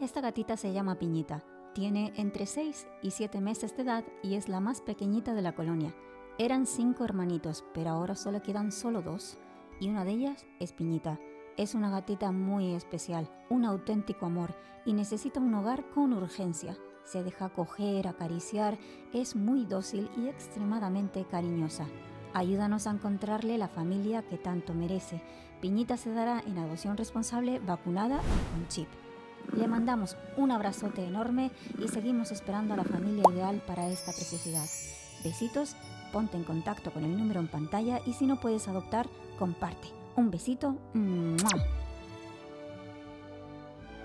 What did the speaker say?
Esta gatita se llama Piñita. Tiene entre 6 y 7 meses de edad y es la más pequeñita de la colonia. Eran 5 hermanitos, pero ahora solo quedan solo 2. Y una de ellas es Piñita. Es una gatita muy especial, un auténtico amor y necesita un hogar con urgencia. Se deja coger, acariciar, es muy dócil y extremadamente cariñosa. Ayúdanos a encontrarle la familia que tanto merece. Piñita se dará en adopción responsable, vacunada y con chip. Le mandamos un abrazote enorme y seguimos esperando a la familia ideal para esta preciosidad. Besitos, ponte en contacto con el número en pantalla y si no puedes adoptar, comparte. Un besito. ¡Mua!